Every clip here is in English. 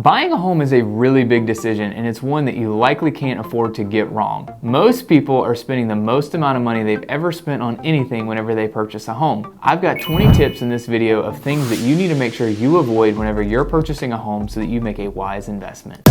Buying a home is a really big decision, and it's one that you likely can't afford to get wrong. Most people are spending the most amount of money they've ever spent on anything whenever they purchase a home. I've got 20 tips in this video of things that you need to make sure you avoid whenever you're purchasing a home so that you make a wise investment.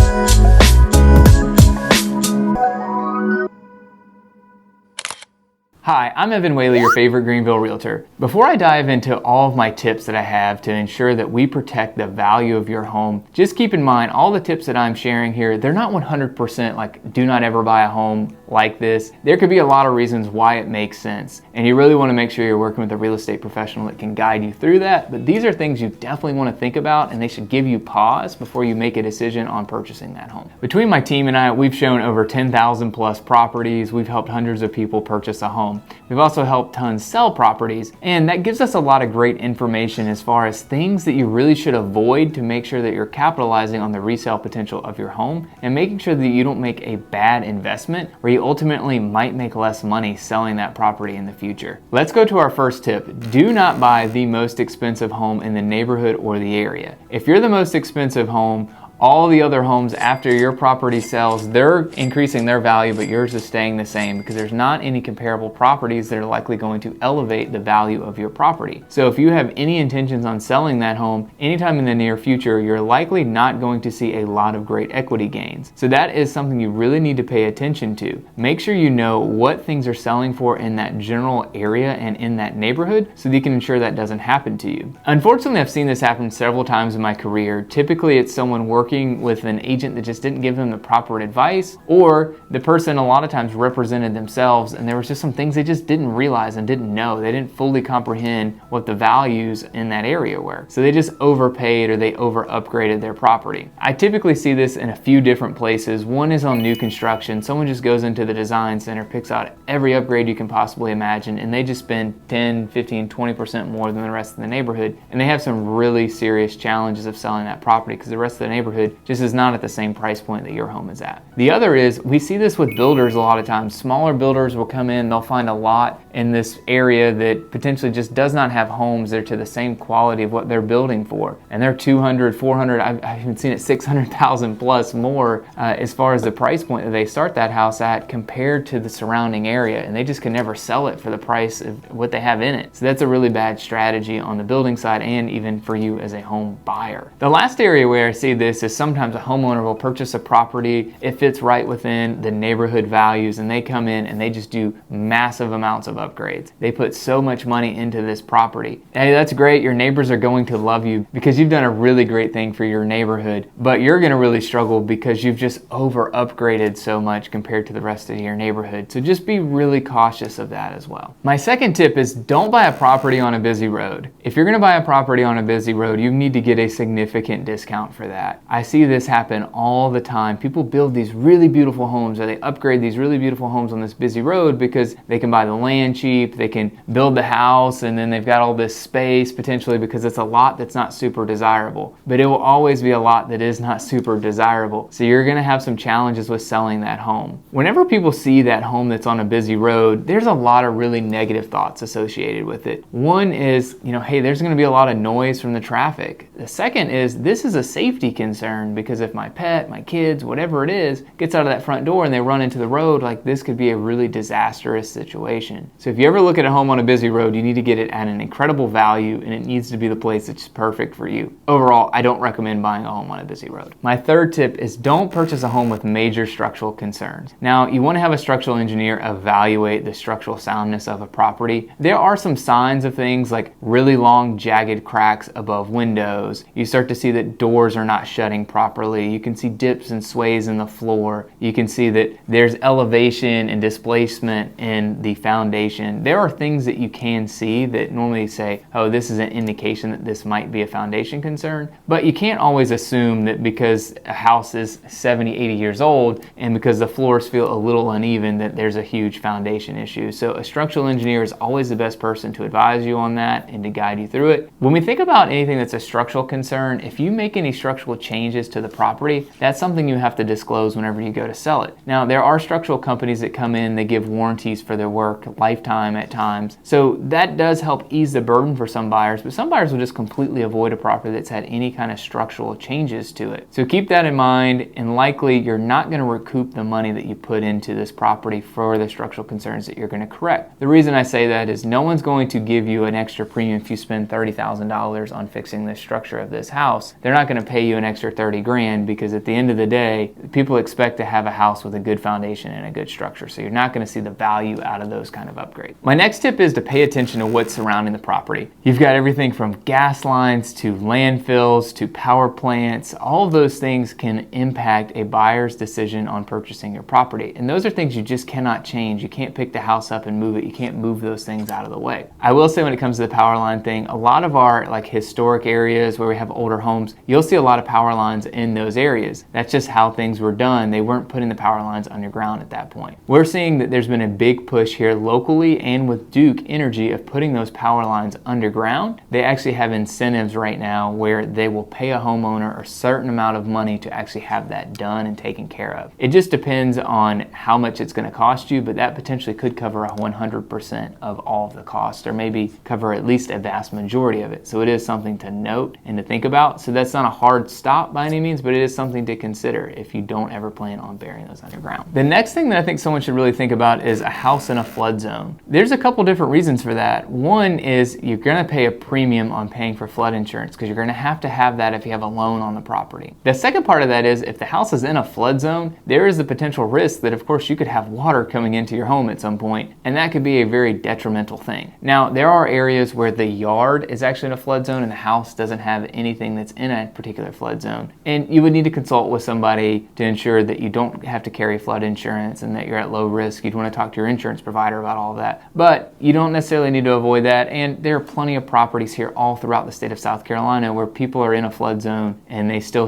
Hi, I'm Evan Whaley, your favorite Greenville realtor. Before I dive into all of my tips that I have to ensure that we protect the value of your home, just keep in mind all the tips that I'm sharing here, they're not 100% like do not ever buy a home like this. There could be a lot of reasons why it makes sense, and you really want to make sure you're working with a real estate professional that can guide you through that, but these are things you definitely want to think about, and they should give you pause before you make a decision on purchasing that home. Between my team and I, we've shown over 10,000 plus properties. We've helped hundreds of people purchase a home. We've also helped tons sell properties, and that gives us a lot of great information as far as things that you really should avoid to make sure that you're capitalizing on the resale potential of your home and making sure that you don't make a bad investment where you ultimately might make less money selling that property in the future. Let's go to our first tip. Do not buy the most expensive home in the neighborhood or the area. If you're the most expensive home, all the other homes after your property sells, they're increasing their value, but yours is staying the same because there's not any comparable properties that are likely going to elevate the value of your property. So if you have any intentions on selling that home anytime in the near future, you're likely not going to see a lot of great equity gains. So that is something you really need to pay attention to. Make sure you know what things are selling for in that general area and in that neighborhood so that you can ensure that doesn't happen to you. Unfortunately, I've seen this happen several times in my career. Typically, it's someone working with an agent that just didn't give them the proper advice, or the person a lot of times represented themselves and there was just some things they just didn't realize and didn't know. They didn't fully comprehend what the values in that area were. So they just overpaid or they over upgraded their property. I typically see this in a few different places. One is on new construction. Someone just goes into the design center, picks out every upgrade you can possibly imagine, and they just spend 10, 15, 20% more than the rest of the neighborhood. And they have some really serious challenges of selling that property because the rest of the neighborhood just is not at the same price point that your home is at. The other is, we see this with builders a lot of times. Smaller builders will come in, they'll find a lot in this area that potentially just does not have homes that are to the same quality of what they're building for. And they're 200, 400, I've even seen it 600,000 plus more as far as the price point that they start that house at compared to the surrounding area. And they just can never sell it for the price of what they have in it. So that's a really bad strategy on the building side and even for you as a home buyer. The last area where I see this is sometimes a homeowner will purchase a property, it fits right within the neighborhood values, and they come in and they just do massive amounts of upgrades. They put so much money into this property. Hey, that's great. Your neighbors are going to love you because you've done a really great thing for your neighborhood, but you're going to really struggle because you've just over upgraded so much compared to the rest of your neighborhood. So just be really cautious of that as well. My second tip is don't buy a property on a busy road. If you're going to buy a property on a busy road, you need to get a significant discount for that. I see this happen all the time. People build these really beautiful homes or they upgrade these really beautiful homes on this busy road because they can buy the land cheap, they can build the house, and then they've got all this space potentially because it's a lot that's not super desirable. But it will always be a lot that is not super desirable. So you're going to have some challenges with selling that home. Whenever people see that home that's on a busy road, there's a lot of really negative thoughts associated with it. One is, hey, there's going to be a lot of noise from the traffic. The second is this is a safety concern because if my pet, my kids, whatever it is, gets out of that front door and they run into the road, like this could be a really disastrous situation. So if you ever look at a home on a busy road, you need to get it at an incredible value and it needs to be the place that's perfect for you. Overall, I don't recommend buying a home on a busy road. My third tip is don't purchase a home with major structural concerns. Now, you want to have a structural engineer evaluate the structural soundness of a property. There are some signs of things like really long jagged cracks above windows. You start to see that doors are not shutting properly. You can see dips and sways in the floor. You can see that there's elevation and displacement in the foundation. There are things that you can see that normally say, oh, this is an indication that this might be a foundation concern. But you can't always assume that because a house is 70, 80 years old and because the floors feel a little uneven that there's a huge foundation issue. So a structural engineer is always the best person to advise you on that and to guide you through it. When we think about anything that's a structural concern, if you make any structural change changes to the property, that's something you have to disclose whenever you go to sell it. Now, there are structural companies that come in, they give warranties for their work, lifetime at times. So that does help ease the burden for some buyers, but some buyers will just completely avoid a property that's had any kind of structural changes to it. So keep that in mind, and likely you're not going to recoup the money that you put into this property for the structural concerns that you're going to correct. The reason I say that is no one's going to give you an extra premium if you spend $30,000 on fixing the structure of this house. They're not going to pay you an extra 30 grand because at the end of the day, people expect to have a house with a good foundation and a good structure. So you're not going to see the value out of those kind of upgrades. My next tip is to pay attention to what's surrounding the property. You've got everything from gas lines to landfills to power plants. All of those things can impact a buyer's decision on purchasing your property. And those are things you just cannot change. You can't pick the house up and move it. You can't move those things out of the way. I will say when it comes to the power line thing, a lot of our historic areas where we have older homes, you'll see a lot of power lines in those areas. That's just how things were done. They weren't putting the power lines underground at that point. We're seeing that there's been a big push here locally and with Duke Energy of putting those power lines underground. They actually have incentives right now where they will pay a homeowner a certain amount of money to actually have that done and taken care of. It just depends on how much it's going to cost you, but that potentially could cover 100% of all of the cost, or maybe cover at least a vast majority of it. So it is something to note and to think about. So that's not a hard stop by any means, but it is something to consider if you don't ever plan on burying those underground. The next thing that I think someone should really think about is a house in a flood zone. There's a couple different reasons for that. One is you're going to pay a premium on paying for flood insurance because you're going to have that if you have a loan on the property. The second part of that is if the house is in a flood zone, there is the potential risk that of course you could have water coming into your home at some point, and that could be a very detrimental thing. Now, there are areas where the yard is actually in a flood zone and the house doesn't have anything that's in a particular flood zone, and you would need to consult with somebody to ensure that you don't have to carry flood insurance and that you're at low risk. You'd want to talk to your insurance provider about all of that, but you don't necessarily need to avoid that. And there are plenty of properties here all throughout the state of South Carolina where people are in a flood zone and they still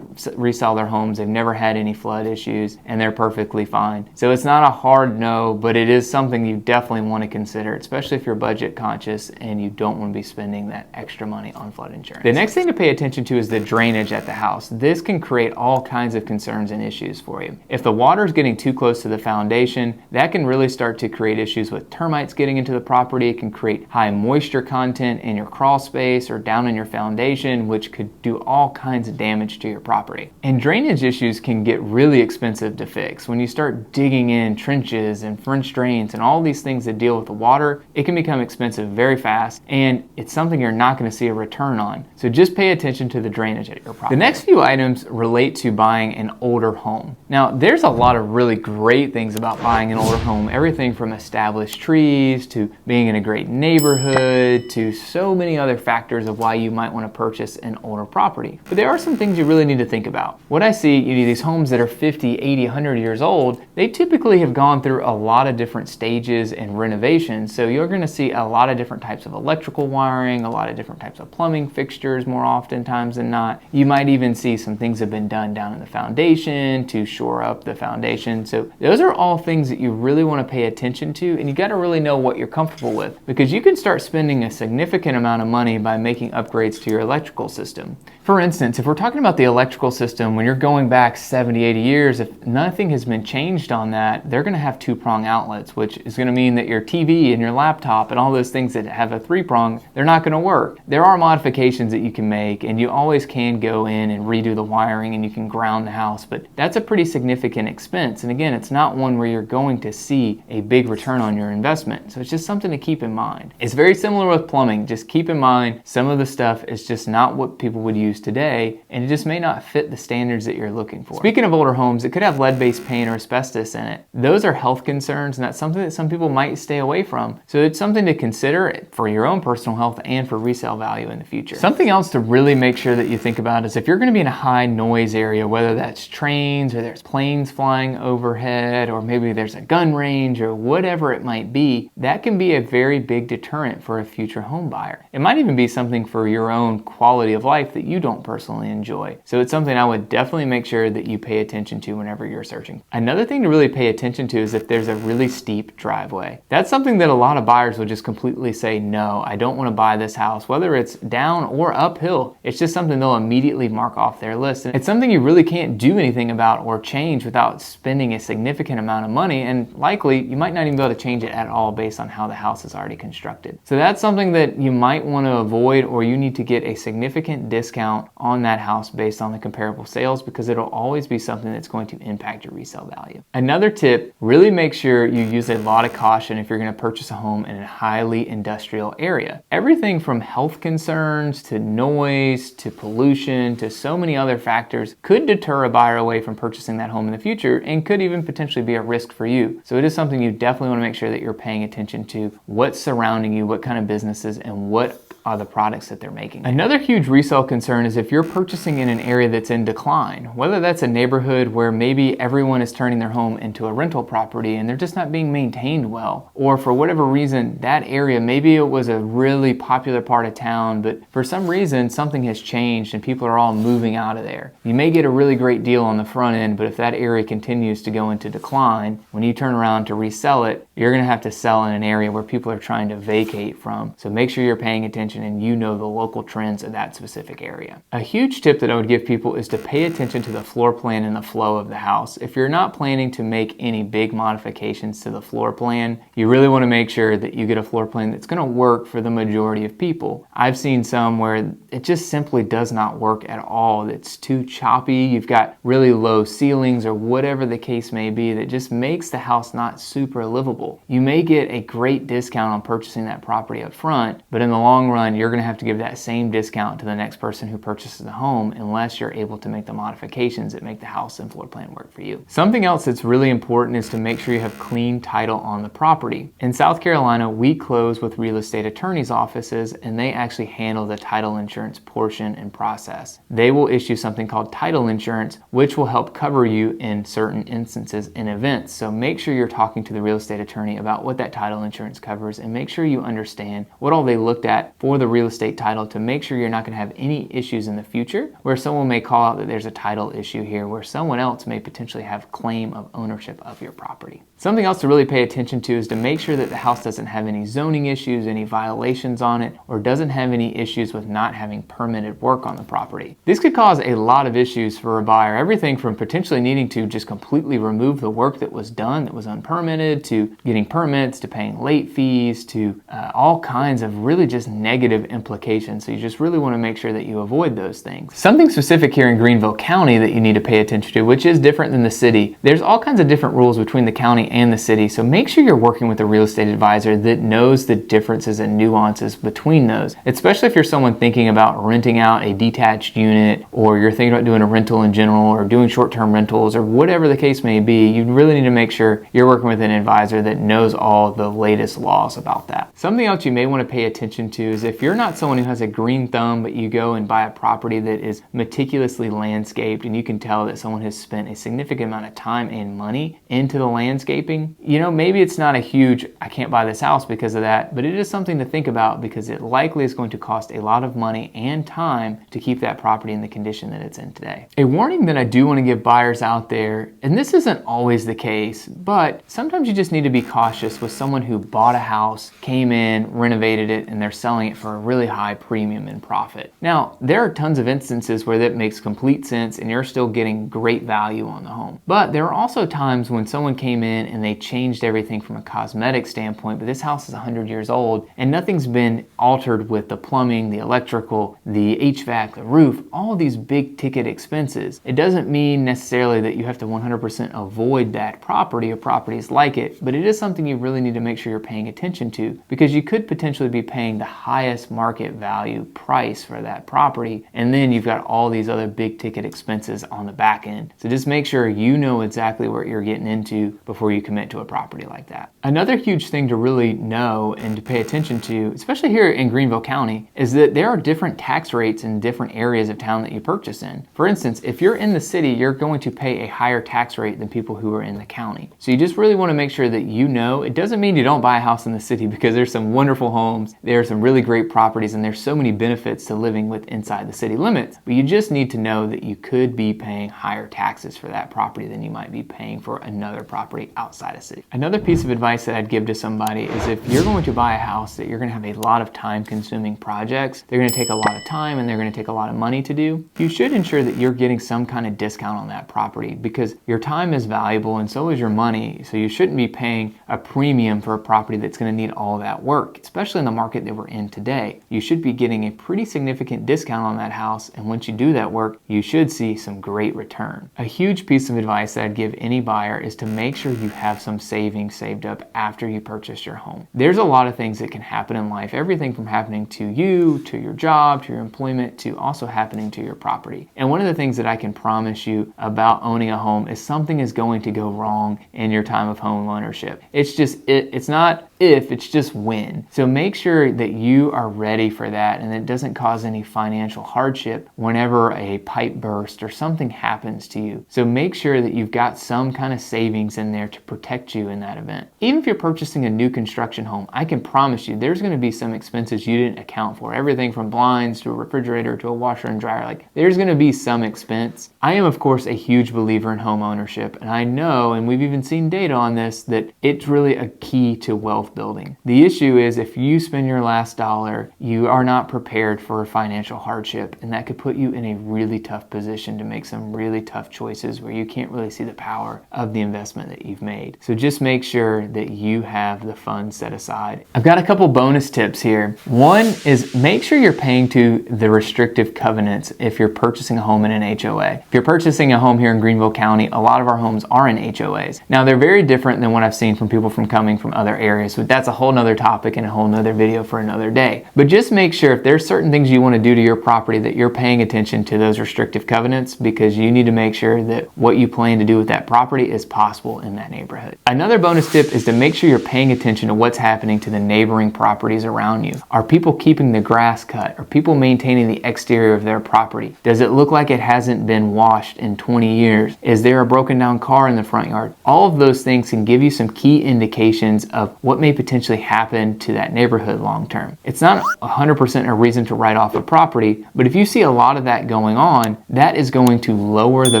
resell their homes. They've never had any flood issues and they're perfectly fine. So it's not a hard no, but it is something you definitely want to consider, especially if you're budget conscious and you don't want to be spending that extra money on flood insurance. The next thing to pay attention to is the drainage at the house. This can create all kinds of concerns and issues for you. If the water is getting too close to the foundation, that can really start to create issues with termites getting into the property. It can create high moisture content in your crawl space or down in your foundation, which could do all kinds of damage to your property. And drainage issues can get really expensive to fix. When you start digging in trenches and French drains and all these things that deal with the water, it can become expensive very fast, and it's something you're not going to see a return on. So just pay attention to the drainage at your property. The next few items relate to buying an older home. Now, there's a lot of really great things about buying an older home, everything from established trees to being in a great neighborhood to so many other factors of why you might want to purchase an older property. But there are some things you really need to think about. What I see, these homes that are 50, 80, 100 years old, they typically have gone through a lot of different stages and renovations. So you're going to see a lot of different types of electrical wiring, a lot of different types of plumbing fixtures more oftentimes than not. You might even see some things have been done down in the foundation to shore up the foundation. So those are all things that you really want to pay attention to, and you got to really know what you're comfortable with, because you can start spending a significant amount of money by making upgrades to your electrical system. For instance, if we're talking about the electrical system, when you're going back 70, 80 years, if nothing has been changed on that, they're going to have two-prong outlets, which is going to mean that your TV and your laptop and all those things that have a three-prong, they're not going to work. There are modifications that you can make, and you always can go in and redo the wiring and you can ground the house, but that's a pretty significant expense. And again, it's not one where you're going to see a big return on your investment. So it's just something to keep in mind. It's very similar with plumbing. Just keep in mind some of the stuff is just not what people would use today, and it just may not fit the standards that you're looking for. Speaking of older homes, it could have lead-based paint or asbestos in it. Those are health concerns, and that's something that some people might stay away from. So it's something to consider for your own personal health and for resale value in the future. Something else to really make sure that you think about is if you're going to be in a high noise area, whether that's trains or there's planes flying overhead, or maybe there's a gun range or whatever it might be, that can be a very big deterrent for a future home buyer. It might even be something for your own quality of life that you don't personally enjoy. So it's something I would definitely make sure that you pay attention to whenever you're searching. Another thing to really pay attention to is if there's a really steep driveway. That's something that a lot of buyers will just completely say, no, I don't want to buy this house, whether it's down or uphill. It's just something they'll immediately mark off their list. And it's something you really can't do anything about or change without spending a significant amount of money, and likely you might not even be able to change it at all based on how the house is already constructed. So that's something that you might want to avoid, or you need to get a significant discount on that house based on the comparable sales, because it'll always be something that's going to impact your resale value. Another tip, really make sure you use a lot of caution if you're going to purchase a home in a highly industrial area. Everything from health concerns to noise to pollution to so many other factors could deter a buyer away from purchasing that home in the future, and could even potentially be a risk for you. So it is something you definitely want to make sure that you're paying attention to, what's surrounding you, what kind of businesses, and what are the products that they're making. Another huge resale concern is if you're purchasing in an area that's in decline, whether that's a neighborhood where maybe everyone is turning their home into a rental property and they're just not being maintained well, or for whatever reason, that area, maybe it was a really popular part of town, but for some reason something has changed and people are all moving out of there. You may get a really great deal on the front end, but if that area continues to go into decline, when you turn around to resell it, you're gonna have to sell in an area where people are trying to vacate from. So make sure you're paying attention and you know the local trends of that specific area. A huge tip that I would give people is to pay attention to the floor plan and the flow of the house. If you're not planning to make any big modifications to the floor plan, you really want to make sure that you get a floor plan that's going to work for the majority of people. I've seen some where it just simply does not work at all. It's too choppy. You've got really low ceilings or whatever the case may be that just makes the house not super livable. You may get a great discount on purchasing that property up front, but in the long run, you're going to have to give that same discount to the next person who purchases the home unless you're able to make the modifications that make the house and floor plan work for you. Something else that's really important is to make sure you have clean title on the property. In South Carolina, we close with real estate attorneys' offices, and they actually handle the title insurance portion and process. They will issue something called title insurance, which will help cover you in certain instances and events. So make sure you're talking to the real estate attorney about what that title insurance covers, and make sure you understand what all they looked at for the real estate title to make sure you're not going to have any issues in the future where someone may call out that there's a title issue here where someone else may potentially have claim of ownership of your property. Something else to really pay attention to is to make sure that the house doesn't have any zoning issues, any violations on it, or doesn't have any issues with not having permitted work on the property. This could cause a lot of issues for a buyer, everything from potentially needing to just completely remove the work that was done that was unpermitted, to getting permits, to paying late fees, to all kinds of really just negative implications. So you just really want to make sure that you avoid those things. Something specific here in Greenville County that you need to pay attention to, which is different than the city. There's all kinds of different rules between the county and the city, so make sure you're working with a real estate advisor that knows the differences and nuances between those, especially if you're someone thinking about renting out a detached unit, or you're thinking about doing a rental in general, or doing short-term rentals, or whatever the case may be. You really need to make sure you're working with an advisor that knows all the latest laws about that. Something else you may want to pay attention to is if you're not someone who has a green thumb, but you go and buy a property that is meticulously landscaped and you can tell that someone has spent a significant amount of time and money into the landscaping, you know, maybe it's not a huge, I can't buy this house because of that, but it is something to think about because it likely is going to cost a lot of money and time to keep that property in the condition that it's in today. A warning that I do want to give buyers out there, and this isn't always the case, but sometimes you just need to be cautious with someone who bought a house, came in, renovated it, and they're selling it for a really high premium and profit. Now, there are tons of instances where that makes complete sense and you're still getting great value on the home. But there are also times when someone came in and they changed everything from a cosmetic standpoint, but this house is 100 years old and nothing's been altered with the plumbing, the electrical, the HVAC, the roof, all these big ticket expenses. It doesn't mean necessarily that you have to 100% avoid that property or properties like it, but it is something you really need to make sure you're paying attention to, because you could potentially be paying the highest market value price for that property, and then you've got all these other big ticket expenses on the back end. So just make sure you know exactly what you're getting into before you commit to a property like that. Another huge thing to really know and to pay attention to, especially here in Greenville County, is that there are different tax rates in different areas of town that you purchase in. For instance, if you're in the city, you're going to pay a higher tax rate than people who are in the county. So you just really want to make sure that you know. It doesn't mean you don't buy a house in the city, because there's some wonderful homes, there are some really great great properties and there's so many benefits to living with inside the city limits, but you just need to know that you could be paying higher taxes for that property than you might be paying for another property outside of city. Another piece of advice that I'd give to somebody is if you're going to buy a house that you're going to have a lot of time consuming projects, they're going to take a lot of time and they're going to take a lot of money to do, you should ensure that you're getting some kind of discount on that property because your time is valuable and so is your money. So you shouldn't be paying a premium for a property that's going to need all that work, especially in the market that we're in today. You should be getting a pretty significant discount on that house, and once you do that work, you should see some great return. A huge piece of advice that I'd give any buyer is to make sure you have some savings saved up after you purchase your home. There's a lot of things that can happen in life, everything from happening to you, to your job, to your employment, to also happening to your property. And one of the things that I can promise you about owning a home is something is going to go wrong in your time of home ownership. It's not if, it's just when. So make sure that you are ready for that and it doesn't cause any financial hardship whenever a pipe burst or something happens to you. So make sure that you've got some kind of savings in there to protect you in that event. Even if you're purchasing a new construction home, I can promise you there's going to be some expenses you didn't account for. Everything from blinds to a refrigerator to a washer and dryer. Like, there's going to be some expense. I am, of course, a huge believer in home ownership, and I know, and we've even seen data on this, that it's really a key to wealth building. The issue is if you spend your last dollar, you are not prepared for financial hardship, and that could put you in a really tough position to make some really tough choices where you can't really see the power of the investment that you've made. So just make sure that you have the funds set aside. I've got a couple bonus tips here. One is make sure you're paying to the restrictive covenants if you're purchasing a home in an HOA. If you're purchasing a home here in Greenville County, a lot of our homes are in HOAs. Now, they're very different than what I've seen from people coming from other areas, so that's a whole nother topic and a whole nother video for another day. But just make sure if there's certain things you want to do to your property that you're paying attention to those restrictive covenants, because you need to make sure that what you plan to do with that property is possible in that neighborhood. Another bonus tip is to make sure you're paying attention to what's happening to the neighboring properties around you. Are people keeping the grass cut? Are people maintaining the exterior of their property? Does it look like it hasn't been washed in 20 years? Is there a broken down car in the front yard? All of those things can give you some key indications of what may potentially happen to that neighborhood long term. It's not 100% a reason to write off a property, but if you see a lot of that going on, that is going to lower the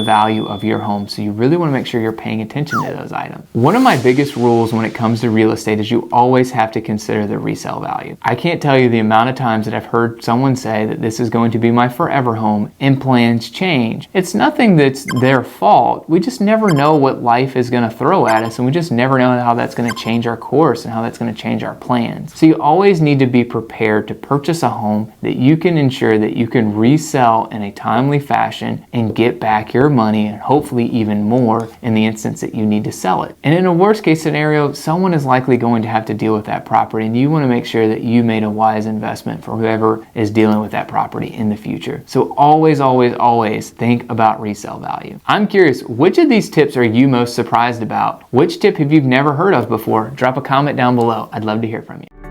value of your home. So you really want to make sure you're paying attention to those items. One of my biggest rules when it comes to real estate is you always have to consider the resale value. I can't tell you the amount of times that I've heard someone say that this is going to be my forever home and plans change. It's nothing that's their fault. We just never know what life is going to throw at us, and we just never know how that's going to change our course and how that's going to change our plans. So you always need to be prepared to purchase a home that you can ensure that you can resell in a timely fashion and get back your money, and hopefully even more in the instance that you need to sell it. And in a worst case scenario, someone is likely going to have to deal with that property, and you want to make sure that you made a wise investment for whoever is dealing with that property in the future. So always, always, always think about resale value. I'm curious, which of these tips are you most surprised about? Which tip have you never heard of before? Drop a comment down below. I'd love to hear from you.